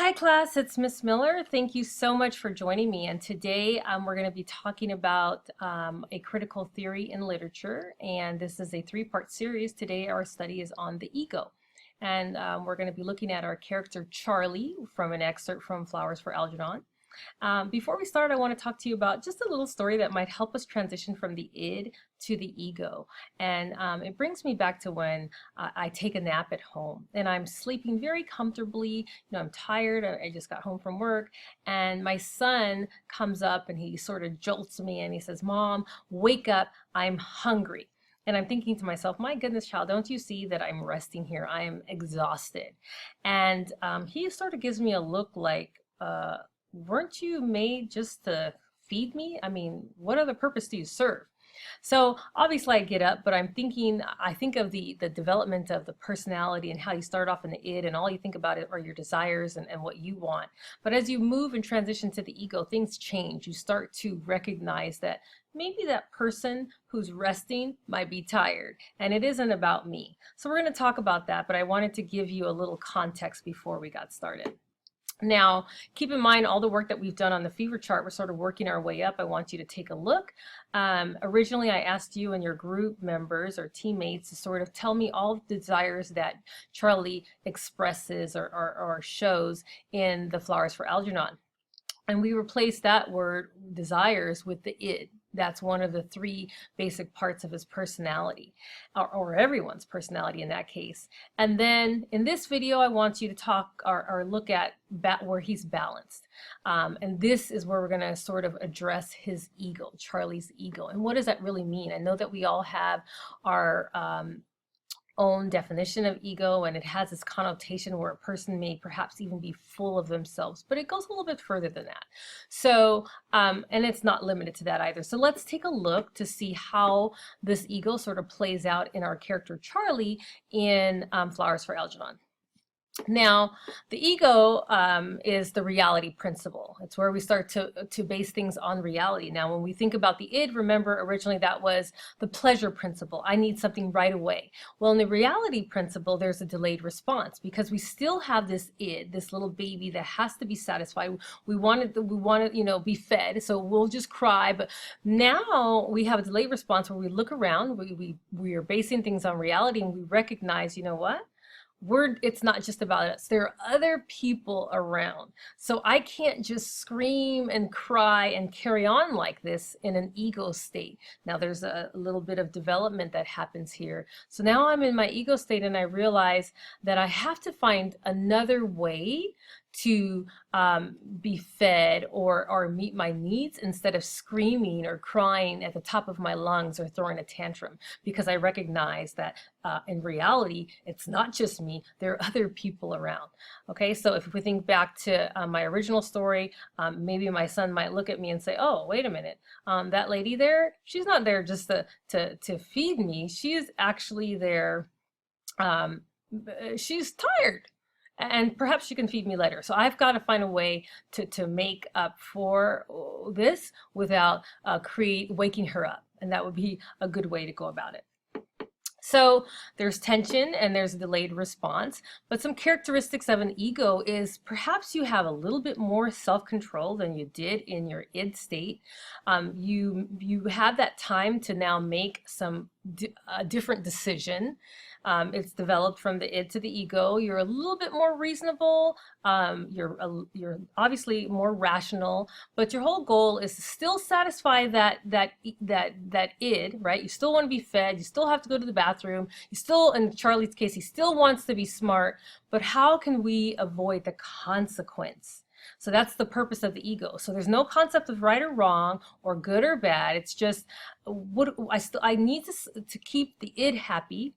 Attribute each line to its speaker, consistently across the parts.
Speaker 1: Hi class, it's Miss Miller. Thank you so much for joining me. And today we're going to be talking about a critical theory in literature. And this is a three-part series. Today our study is on the ego. And we're going to be looking at our character Charlie from an excerpt from Flowers for Algernon. Before we start, I want to talk to you about just a little story that might help us transition from the id to the ego. And it brings me back to when I take a nap at home and I'm sleeping very comfortably. You know, I'm tired. I just got home from work, and my son comes up and he sort of jolts me and he says, "Mom, wake up, I'm hungry." And I'm thinking to myself, my goodness, child, don't you see that I'm resting here? I am exhausted. And he sort of gives me a look like, weren't you made just to feed me? I mean, what other purpose do you serve? So obviously I get up, but I think of the development of the personality and how you start off in the id and all you think about it are your desires and what you want. But as you move and transition to the ego, things change. You start to recognize that maybe that person who's resting might be tired and it isn't about me. So we're going to talk about that, but I wanted to give you a little context before we got started. Now, keep in mind all the work that we've done on the fever chart. We're sort of working our way up. I want you to take a look. Originally, I asked you and your group members or teammates to sort of tell me all the desires that Charlie expresses or shows in the Flowers for Algernon. And we replaced that word desires with the id. That's one of the three basic parts of his personality, or everyone's personality in that case. And then in this video, I want you to talk or look at where he's balanced. And this is where we're going to sort of address his ego, Charlie's ego. And what does that really mean? I know that we all have our own definition of ego, and it has this connotation where a person may perhaps even be full of themselves, but it goes a little bit further than that. So and it's not limited to that either. So let's take a look to see how this ego sort of plays out in our character Charlie in Flowers for Algernon. Now, the ego is the reality principle. It's where we start to base things on reality. Now, when we think about the id, remember originally that was the pleasure principle. I need something right away. Well, in the reality principle, there's a delayed response because we still have this id, this little baby that has to be satisfied. We want to, you know, be fed, so we'll just cry. But now we have a delayed response where we look around, we are basing things on reality, and we recognize, you know what? It's not just about us. There are other people around. So I can't just scream and cry and carry on like this in an ego state. Now there's a little bit of development that happens here. So now I'm in my ego state and I realize that I have to find another way to be fed or meet my needs instead of screaming or crying at the top of my lungs or throwing a tantrum, because I recognize that in reality, it's not just me, there are other people around. Okay, so if we think back to my original story, maybe my son might look at me and say, "Oh, wait a minute, that lady there, she's not there just to feed me, she's actually there, she's tired. And perhaps she can feed me later." So I've got to find a way to make up for this without waking her up. And that would be a good way to go about it. So there's tension and there's a delayed response, but some characteristics of an ego is perhaps you have a little bit more self-control than you did in your id state. You have that time to now make a different decision. It's developed from the id to the ego. You're a little bit more reasonable. You're obviously more rational, but your whole goal is to still satisfy that id, right? You still want to be fed. You still have to go to the bathroom. You still, in Charlie's case, he still wants to be smart. But how can we avoid the consequence? So that's the purpose of the ego. So there's no concept of right or wrong or good or bad. It's just I need to keep the id happy,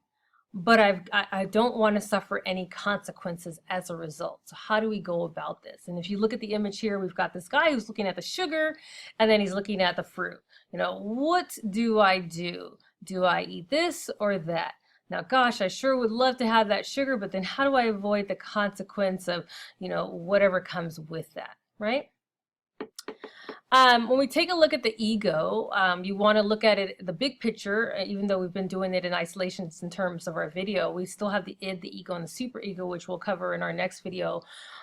Speaker 1: but I don't want to suffer any consequences as a result. So how do we go about this? And if you look at the image here, we've got this guy who's looking at the sugar and then he's looking at the fruit. You know, what do I do? Do I eat this or that? Now, gosh, I sure would love to have that sugar, but then how do I avoid the consequence of, you know, whatever comes with that, right? When we take a look at the ego, you want to look at it, the big picture, even though we've been doing it in isolation in terms of our video, we still have the id, the ego, and the superego, which we'll cover in our next video.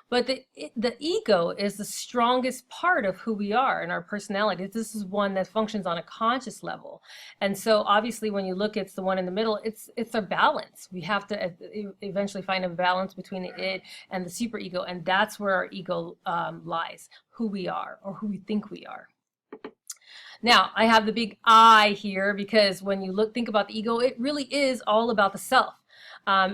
Speaker 1: But the ego is the strongest part of who we are and our personality. This is one that functions on a conscious level. And so obviously when you look, it's the one in the middle, it's a balance. We have to eventually find a balance between the id and the superego, and that's where our ego lies, who we are or who we think we are. Now, I have the big I here because when you think about the ego, it really is all about the self.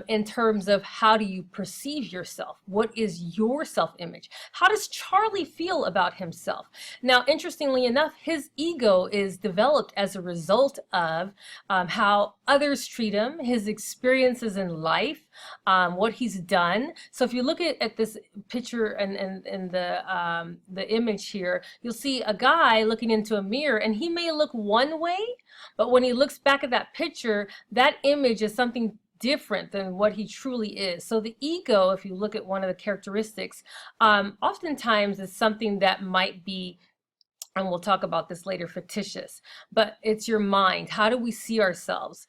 Speaker 1: In terms of how do you perceive yourself? What is your self-image? How does Charlie feel about himself? Now, interestingly enough, his ego is developed as a result of how others treat him, his experiences in life, what he's done. So if you look at this picture and the image here, you'll see a guy looking into a mirror, and he may look one way, but when he looks back at that picture, that image is something different than what he truly is. So the ego, if you look at one of the characteristics, oftentimes is something that might be, and we'll talk about this later, fictitious, but it's your mind. How do we see ourselves?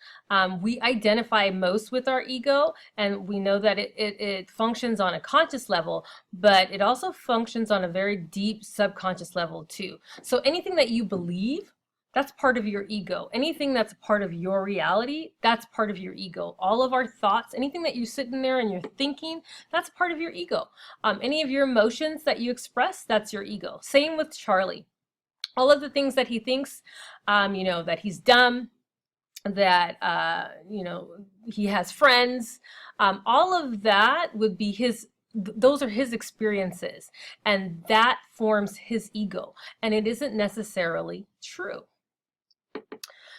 Speaker 1: We identify most with our ego, and we know that it functions on a conscious level, but it also functions on a very deep subconscious level too. So anything that you believe, that's part of your ego. Anything that's part of your reality, that's part of your ego. All of our thoughts, anything that you sit in there and you're thinking, that's part of your ego. Any of your emotions that you express, that's your ego. Same with Charlie. All of the things that he thinks, that he's dumb, that, he has friends, all of that would be those are his experiences, and that forms his ego, and it isn't necessarily true.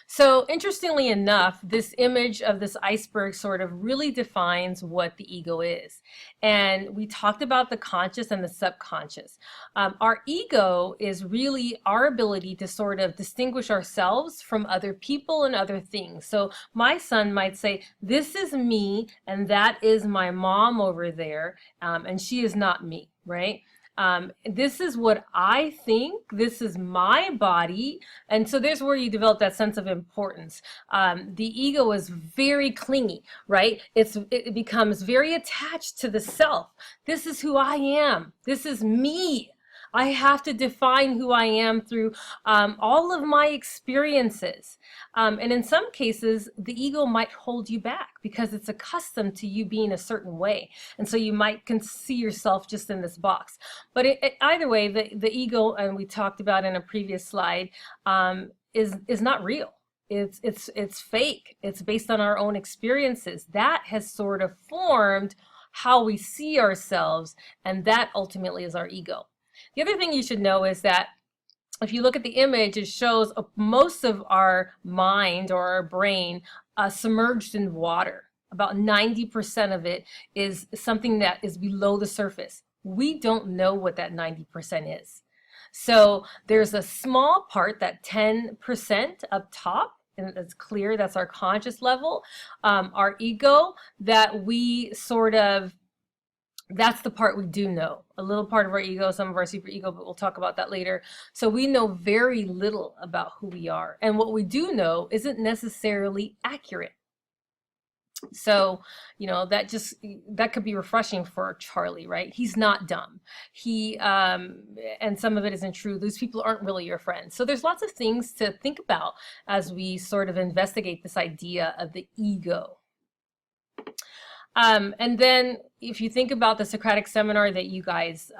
Speaker 1: So interestingly enough, this image of this iceberg sort of really defines what the ego is. And we talked about the conscious and the subconscious. Our ego is really our ability to sort of distinguish ourselves from other people and other things. So my son might say, this is me, and that is my mom over there, and she is not me, right? This is what I think, this is my body. And so there's where you develop that sense of importance. The ego is very clingy, right? It becomes very attached to the self. This is who I am. This is me. I have to define who I am through all of my experiences. And in some cases, the ego might hold you back because it's accustomed to you being a certain way. And so you might see yourself just in this box. But either way, the ego, and we talked about in a previous slide, is not real. It's fake. It's based on our own experiences. That has sort of formed how we see ourselves, and that ultimately is our ego. The other thing you should know is that if you look at the image, it shows most of our mind or our brain submerged in water. About 90% of it is something that is below the surface. We don't know what that 90% is. So there's a small part, that 10% up top, and it's clear that's our conscious level, our ego, that we sort of, that's the part we do know. A little part of our ego, some of our superego, but we'll talk about that later. So we know very little about who we are. And what we do know isn't necessarily accurate. So, that could be refreshing for Charlie, right? He's not dumb. And some of it isn't true. Those people aren't really your friends. So there's lots of things to think about as we sort of investigate this idea of the ego. And then if you think about the Socratic seminar that you guys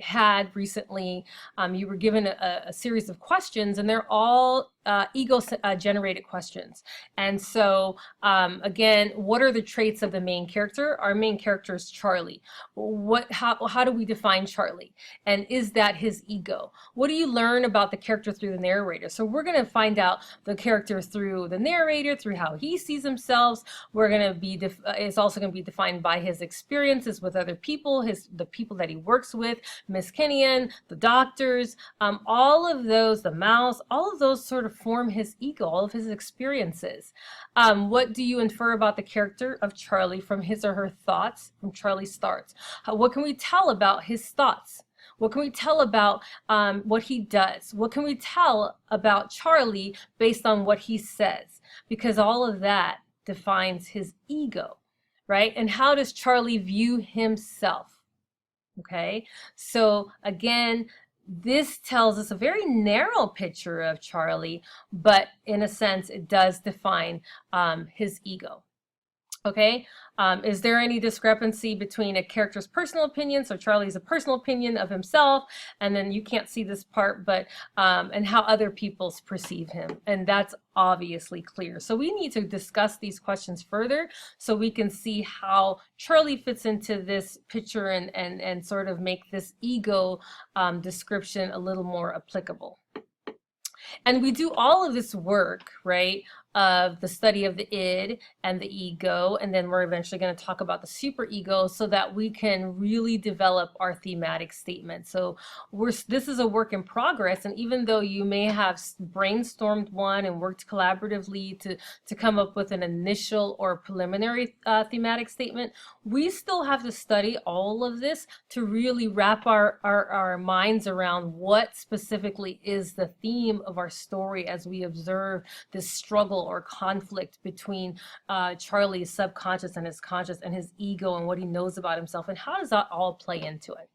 Speaker 1: had recently, you were given a series of questions, and they're all ego generated questions. And so again, what are the traits of the main character? Our main character is Charlie. How do we define Charlie? And is that his ego? What do you learn about the character through the narrator? So we're going to find out the character through the narrator, through how he sees himself. We're going to be it's also going to be defined by his experiences with other people, the people that he works with, Miss Kenyon, the doctors, all of those, the mouse, all of those sort of form his ego, all of his experiences. What do you infer about the character of Charlie from his or her thoughts, from Charlie's thoughts? What can we tell about his thoughts? What can we tell about what he does? What can we tell about Charlie based on what he says? Because all of that defines his ego, right? And how does Charlie view himself? Okay, so again, this tells us a very narrow picture of Charlie, but in a sense, it does define his ego. Okay, is there any discrepancy between a character's personal opinion? So Charlie's a personal opinion of himself, and then you can't see this part, but and how other people perceive him, and that's obviously clear. So we need to discuss these questions further so we can see how Charlie fits into this picture and sort of make this ego description a little more applicable. And we do all of this work, right, of the study of the id and the ego, and then we're eventually going to talk about the superego so that we can really develop our thematic statement. So this is a work in progress, and even though you may have brainstormed one and worked collaboratively to come up with an initial or preliminary thematic statement, we still have to study all of this to really wrap our minds around what specifically is the theme of our story as we observe this struggle or conflict between Charlie's subconscious and his conscious and his ego and what he knows about himself, and how does that all play into it.